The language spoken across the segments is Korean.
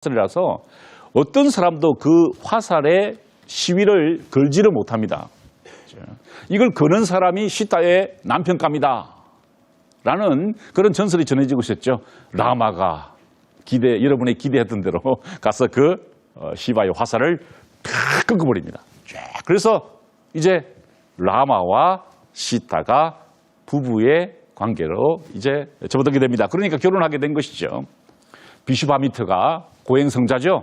화살이라서 어떤 사람도 그 화살에 시위를 걸지를 못합니다. 이걸 거는 사람이 시타의 남편감이다 라는 그런 전설이 전해지고 있었죠. 라마가 여러분의 기대했던 대로 가서 그 시바의 화살을 탁 끊어버립니다. 그래서 이제 라마와 시타가 부부의 관계로 이제 접어들게 됩니다. 그러니까 결혼하게 된 것이죠. 비슈바미트가 고행성자죠.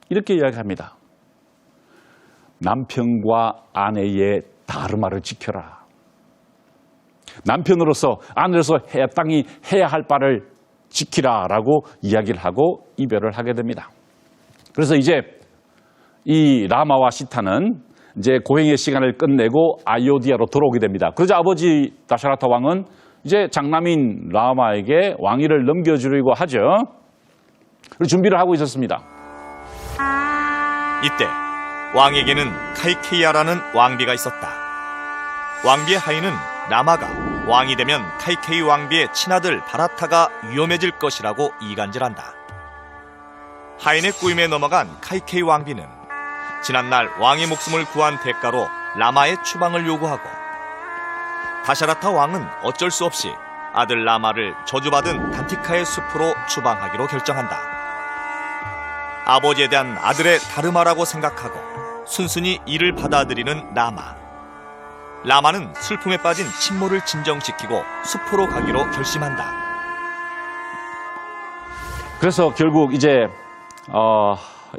이렇게 이야기합니다. 남편과 아내의 다르마를 지켜라. 남편으로서 아내로서 땅이 해야 할 바를 지키라라고 이야기를 하고 이별을 하게 됩니다. 그래서 이제 이 라마와 시타는 이제 고행의 시간을 끝내고 아요디아로 돌아오게 됩니다. 그러자 아버지 다샤라타 왕은 이제 장남인 라마에게 왕위를 넘겨주려고 하죠. 준비를 하고 있었습니다. 이때 왕에게는 카이케이아라는 왕비가 있었다. 왕비의 하인은 라마가 왕이 되면 카이케이 왕비의 친아들 바라타가 위험해질 것이라고 이간질한다. 하인의 꾸임에 넘어간 카이케이 왕비는 지난날 왕의 목숨을 구한 대가로 라마의 추방을 요구하고 다샤라타 왕은 어쩔 수 없이 아들 라마를 저주받은 단티카의 숲으로 추방하기로 결정한다. 아버지에 대한 아들의 다르마라고 생각하고 순순히 이를 받아들이는 라마. 라마는 슬픔에 빠진 친모를 진정시키고 숲으로 가기로 결심한다. 그래서 결국 이제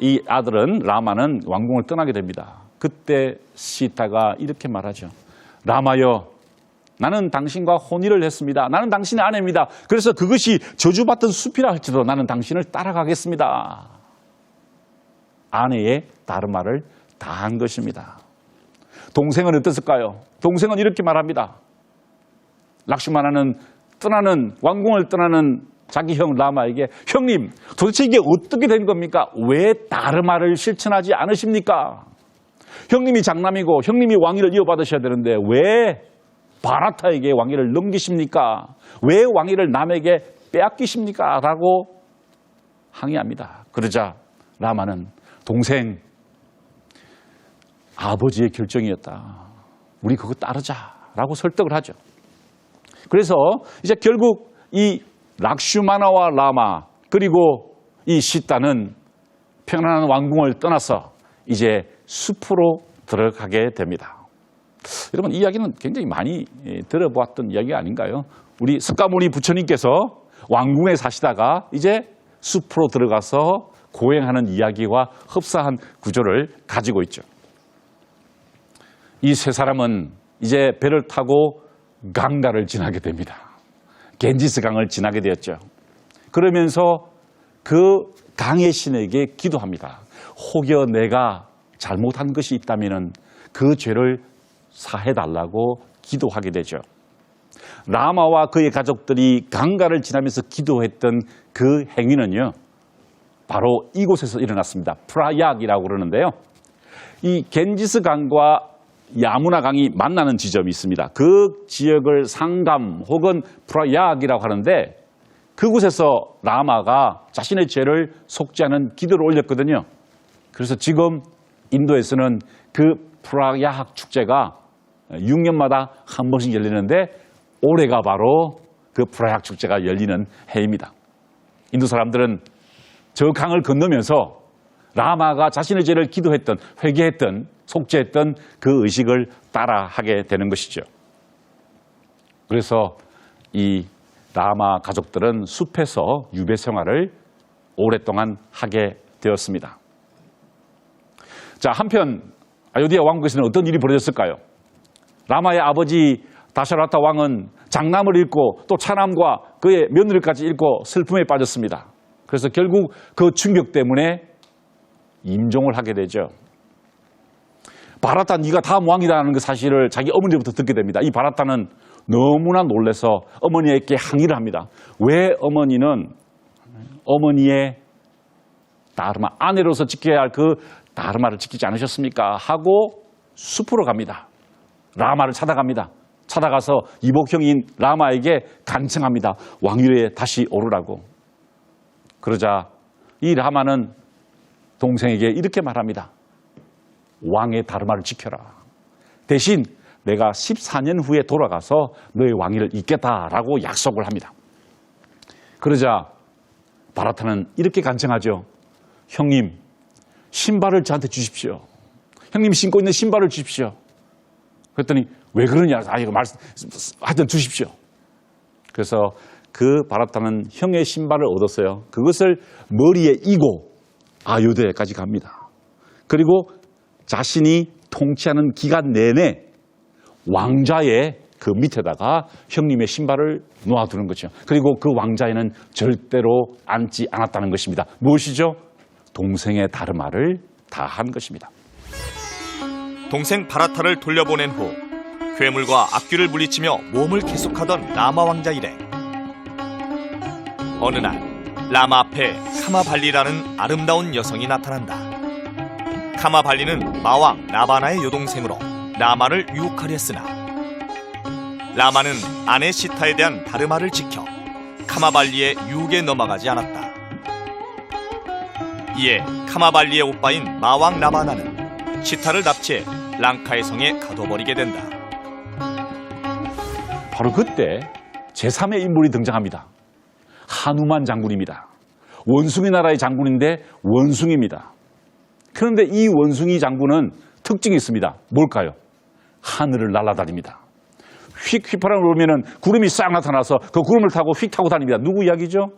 이 아들은 라마는 왕궁을 떠나게 됩니다. 그때 시타가 이렇게 말하죠. 라마여, 나는 당신과 혼인을 했습니다. 나는 당신의 아내입니다. 그래서 그것이 저주받던 숲이라 할지라도 나는 당신을 따라가겠습니다. 아내의 다르마를 다한 것입니다. 동생은 어땠을까요? 동생은 이렇게 말합니다. 락슈마나는 왕궁을 떠나는 자기 형 라마에게 형님, 도대체 이게 어떻게 된 겁니까? 왜 다르마를 실천하지 않으십니까? 형님이 장남이고 형님이 왕위를 이어받으셔야 되는데 왜 바라타에게 왕위를 넘기십니까? 왜 왕위를 남에게 빼앗기십니까? 라고 항의합니다. 그러자 라마는 동생, 아버지의 결정이었다. 우리 그거 따르자라고 설득을 하죠. 그래서 이제 결국 이 락슈마나와 라마 그리고 이 시타는 평안한 왕궁을 떠나서 이제 숲으로 들어가게 됩니다. 여러분, 이 이야기는 굉장히 많이 들어보았던 이야기 아닌가요? 우리 석가모니 부처님께서 왕궁에 사시다가 이제 숲으로 들어가서 고행하는 이야기와 흡사한 구조를 가지고 있죠. 이 세 사람은 이제 배를 타고 강가를 지나게 됩니다. 겐지스 강을 지나게 되었죠. 그러면서 그 강의 신에게 기도합니다. 혹여 내가 잘못한 것이 있다면 그 죄를 사해달라고 기도하게 되죠. 라마와 그의 가족들이 강가를 지나면서 기도했던 그 행위는요, 바로 이곳에서 일어났습니다. 프라약이라고 그러는데요. 이 겐지스 강과 야무나 강이 만나는 지점이 있습니다. 그 지역을 상감 혹은 프라약이라고 하는데 그곳에서 라마가 자신의 죄를 속죄하는 기도를 올렸거든요. 그래서 지금 인도에서는 그 프라약 축제가 6년마다 한 번씩 열리는데 올해가 바로 그 프라약 축제가 열리는 해입니다. 인도 사람들은 저 강을 건너면서 라마가 자신의 죄를 기도했던, 회개했던, 속죄했던 그 의식을 따라하게 되는 것이죠. 그래서 이 라마 가족들은 숲에서 유배 생활을 오랫동안 하게 되었습니다. 자, 한편 아요디아 왕국에서는 어떤 일이 벌어졌을까요? 라마의 아버지 다샤라타 왕은 장남을 잃고 또 차남과 그의 며느리까지 잃고 슬픔에 빠졌습니다. 그래서 결국 그 충격 때문에 임종을 하게 되죠. 바라타, 네가 다음 왕이라는 그 사실을 자기 어머니부터 듣게 됩니다. 이 바라타는 너무나 놀라서 어머니에게 항의를 합니다. 왜 어머니는 어머니의 다르마, 아내로서 지켜야 할 그 다르마를 지키지 않으셨습니까? 하고 숲으로 갑니다. 라마를 찾아갑니다. 찾아가서 이복형인 라마에게 간청합니다. 왕위에 다시 오르라고. 그러자 이 라마는 동생에게 이렇게 말합니다. 왕의 다르마를 지켜라. 대신 내가 14년 후에 돌아가서 너의 왕위를 잇겠다라고 약속을 합니다. 그러자 바라타는 이렇게 간청하죠. 형님, 신발을 저한테 주십시오. 형님 신고 있는 신발을 주십시오. 그랬더니 왜 그러냐? 이거 하여튼 주십시오. 그래서 그 바라타는 형의 신발을 얻었어요. 그것을 머리에 이고 아유대까지 갑니다. 그리고 자신이 통치하는 기간 내내 왕좌의 그 밑에다가 형님의 신발을 놓아두는 거죠. 그리고 그 왕좌에는 절대로 앉지 않았다는 것입니다. 무엇이죠? 동생의 다르마를 다한 것입니다. 동생 바라타를 돌려보낸 후 괴물과 악귀를 물리치며 모험을 계속하던 라마 왕자 일행. 어느 날 라마 앞에 카마발리라는 아름다운 여성이 나타난다. 카마발리는 마왕 라바나의 여동생으로 라마를 유혹하려 했으나 라마는 아내 시타에 대한 다르마를 지켜 카마발리의 유혹에 넘어가지 않았다. 이에 카마발리의 오빠인 마왕 라바나는 시타를 납치해 랑카의 성에 가둬버리게 된다. 바로 그때 제3의 인물이 등장합니다. 하누만 장군입니다. 원숭이 나라의 장군인데 원숭이입니다. 그런데 이 원숭이 장군은 특징이 있습니다. 뭘까요? 하늘을 날아다닙니다. 휙 휘파람을 불면은 구름이 싹 나타나서 그 구름을 타고 휙 타고 다닙니다. 누구 이야기죠?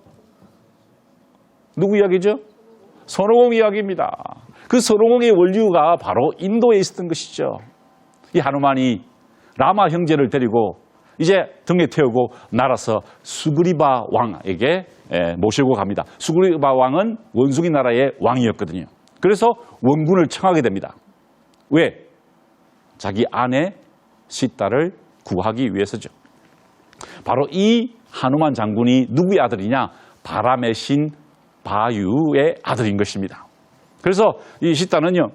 누구 이야기죠? 손오공 이야기입니다. 그 손오공의 원류가 바로 인도에 있었던 것이죠. 이 하누만이 라마 형제를 데리고 이제 등에 태우고 날아서 수그리바 왕에게 모시고 갑니다. 수그리바 왕은 원숭이 나라의 왕이었거든요. 그래서 원군을 청하게 됩니다. 왜? 자기 아내 시타를 구하기 위해서죠. 바로 이 하누만 장군이 누구의 아들이냐? 바람의 신 바유의 아들인 것입니다. 그래서 이 시타는요,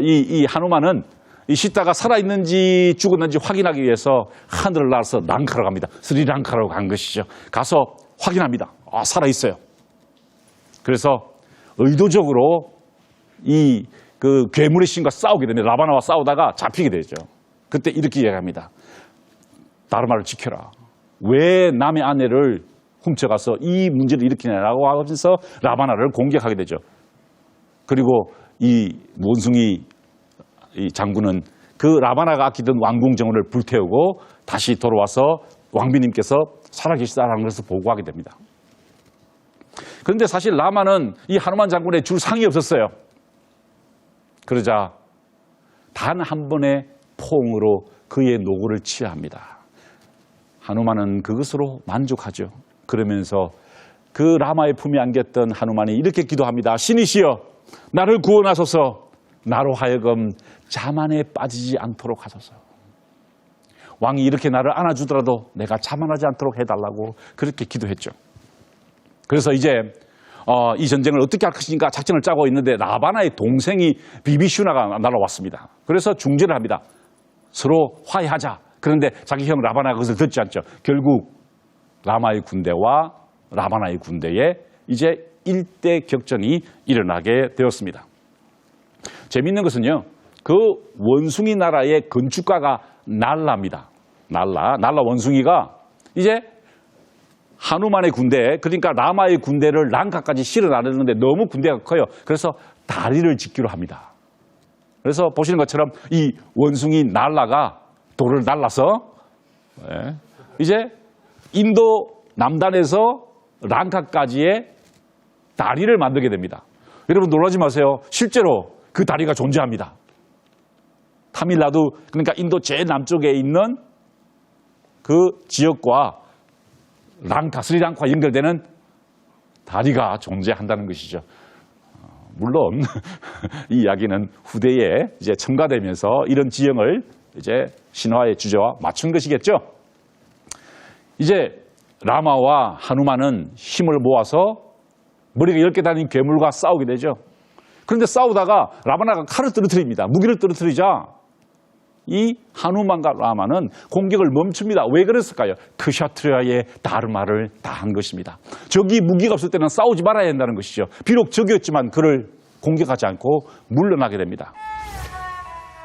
이 하누만은 이 시타가 살아있는지 죽었는지 확인하기 위해서 하늘을 날아서 랑카로 갑니다. 스리랑카로 간 것이죠. 가서 확인합니다. 아, 살아있어요. 그래서 의도적으로 이 그 괴물의 신과 싸우게 됩니다. 라바나와 싸우다가 잡히게 되죠. 그때 이렇게 이야기합니다. 다르마를 지켜라. 왜 남의 아내를 훔쳐가서 이 문제를 일으키냐라고 하면서 라바나를 공격하게 되죠. 그리고 이 원숭이 이 장군은 그 라바나가 아끼던 왕궁 정원을 불태우고 다시 돌아와서 왕비님께서 살아계시다라는 것을 보고하게 됩니다. 그런데 사실 라마는 이 하누만 장군의 줄 상이 없었어요. 그러자 단 한 번의 포옹으로 그의 노고를 취합니다. 하누만은 그것으로 만족하죠. 그러면서 그 라마의 품에 안겼던 하누만이 이렇게 기도합니다. 신이시여, 나를 구원하소서. 나로 하여금 자만에 빠지지 않도록 하소서. 왕이 이렇게 나를 안아주더라도 내가 자만하지 않도록 해달라고 그렇게 기도했죠. 그래서 이제 이 전쟁을 어떻게 할 것인가 작전을 짜고 있는데 라바나의 동생이 비비슈나가 날아왔습니다. 그래서 중재를 합니다. 서로 화해하자. 그런데 자기 형 라바나가 그것을 듣지 않죠. 결국 라마의 군대와 라바나의 군대에 이제 일대 격전이 일어나게 되었습니다. 재미있는 것은요, 그 원숭이 나라의 건축가가 날라입니다. 날라 원숭이가 이제 하누만의 군대, 그러니까 라마의 군대를 랑카까지 실어 나르는데 너무 군대가 커요. 그래서 다리를 짓기로 합니다. 그래서 보시는 것처럼 이 원숭이 날라가 돌을 날라서 이제 인도 남단에서 랑카까지의 다리를 만들게 됩니다. 여러분 놀라지 마세요. 실제로 그 다리가 존재합니다. 타밀나두, 그러니까 인도 제일 남쪽에 있는 그 지역과 랑카, 스리랑카와 연결되는 다리가 존재한다는 것이죠. 물론 이 이야기는 후대에 이제 첨가되면서 이런 지형을 이제 신화의 주제와 맞춘 것이겠죠. 이제 라마와 하누만은 힘을 모아서 머리가 10개 달린 괴물과 싸우게 되죠. 그런데 싸우다가 라바나가 칼을 떨어뜨립니다. 무기를 떨어뜨리자 이 하누만과 라마는 공격을 멈춥니다. 왜 그랬을까요? 크샤트리아의 다르마를 다한 것입니다. 적이 무기가 없을 때는 싸우지 말아야 한다는 것이죠. 비록 적이었지만 그를 공격하지 않고 물러나게 됩니다.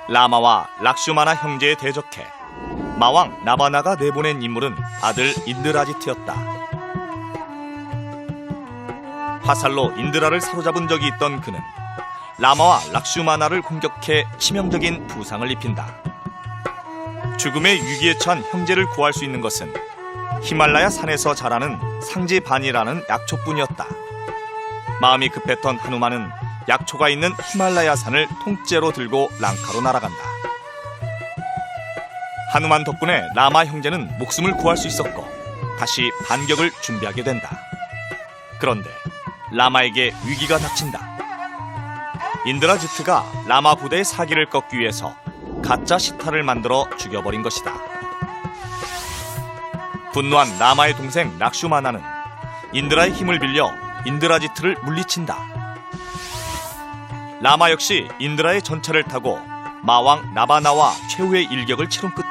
라마와 락슈마나 형제에 대적해 마왕 나바나가 내보낸 인물은 아들 인드라지트였다. 화살로 인드라를 사로잡은 적이 있던 그는 라마와 락슈마나를 공격해 치명적인 부상을 입힌다. 죽음의 위기에 처한 형제를 구할 수 있는 것은 히말라야 산에서 자라는 상지반이라는 약초뿐이었다. 마음이 급했던 하누만은 약초가 있는 히말라야 산을 통째로 들고 랑카로 날아간다. 하누만 덕분에 라마 형제는 목숨을 구할 수 있었고 다시 반격을 준비하게 된다. 그런데 라마에게 위기가 닥친다. 인드라지트가 라마 부대의 사기를 꺾기 위해서 가짜 시타를 만들어 죽여버린 것이다. 분노한 라마의 동생 락슈마나는 인드라의 힘을 빌려 인드라지트를 물리친다. 라마 역시 인드라의 전차를 타고 마왕 나바나와 최후의 일격을 치른 끝에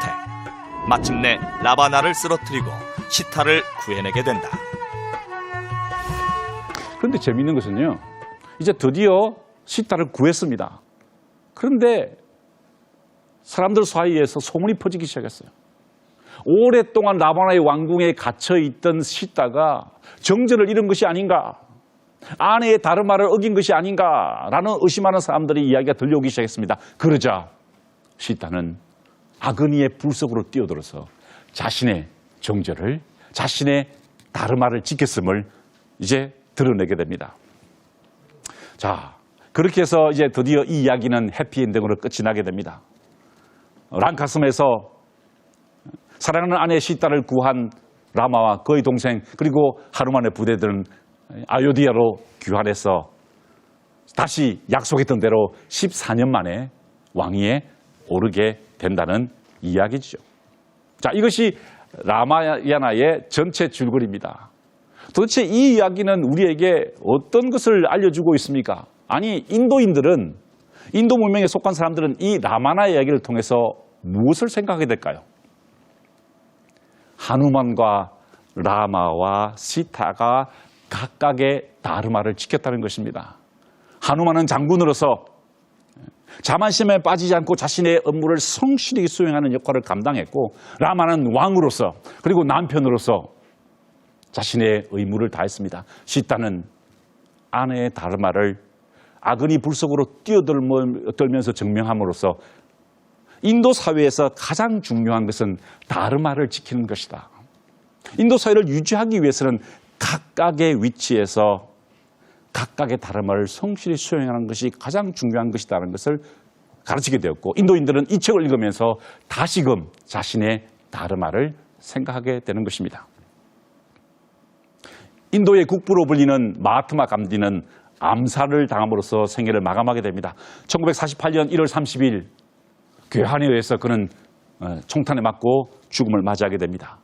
마침내 나바나를 쓰러뜨리고 시타를 구해내게 된다. 그런데 재미있는 것은요, 이제 드디어 시타를 구했습니다. 그런데 사람들 사이에서 소문이 퍼지기 시작했어요. 오랫동안 라바나의 왕궁에 갇혀있던 시타가 정절을 잃은 것이 아닌가, 아내의 다르마를 어긴 것이 아닌가라는 의심하는 사람들의 이야기가 들려오기 시작했습니다. 그러자 시타는 아그니의 불 속으로 뛰어들어서 자신의 정절을, 자신의 다르마를 지켰음을 이제 드러내게 됩니다. 자, 그렇게 해서 이제 드디어 이 이야기는 해피엔딩으로 끝이 나게 됩니다. 랑카섬에서 사랑하는 아내 시타를 구한 라마와 그의 동생 그리고 하누만의 부대들은 아요디아로 귀환해서 다시 약속했던 대로 14년 만에 왕위에 오르게 된다는 이야기죠. 자, 이것이 라마야나의 전체 줄거리입니다. 도대체 이 이야기는 우리에게 어떤 것을 알려주고 있습니까? 아니, 인도인들은, 인도 문명에 속한 사람들은 이 라마나 이야기를 통해서 무엇을 생각하게 될까요? 하누만과 라마와 시타가 각각의 다르마를 지켰다는 것입니다. 하누만은 장군으로서 자만심에 빠지지 않고 자신의 업무를 성실히 수행하는 역할을 감당했고, 라마는 왕으로서 그리고 남편으로서 자신의 의무를 다했습니다. 시타는 아내의 다르마를 아그니 불 속으로 뛰어들면서 증명함으로써 인도 사회에서 가장 중요한 것은 다르마를 지키는 것이다. 인도 사회를 유지하기 위해서는 각각의 위치에서 각각의 다르마를 성실히 수행하는 것이 가장 중요한 것이라는 것을 가르치게 되었고, 인도인들은 이 책을 읽으면서 다시금 자신의 다르마를 생각하게 되는 것입니다. 인도의 국부로 불리는 마하트마 간디는 암살을 당함으로써 생애를 마감하게 됩니다. 1948년 1월 30일 괴한에 의해서 그는 총탄에 맞고 죽음을 맞이하게 됩니다.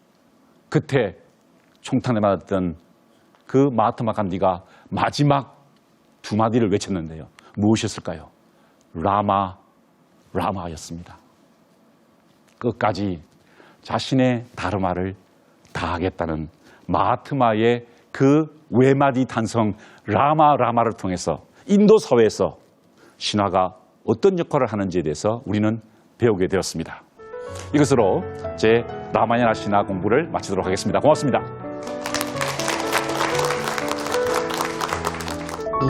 그때 총탄에 맞았던 그 마하트마 간디가 마지막 두 마디를 외쳤는데요. 무엇이었을까요? 라마, 라마였습니다. 끝까지 자신의 다르마를 다하겠다는 마하트마의 그 외마디 탄성 라마, 라마를 통해서 인도 사회에서 신화가 어떤 역할을 하는지에 대해서 우리는 배우게 되었습니다. 이것으로 제 라마야나 신화 공부를 마치도록 하겠습니다. 고맙습니다.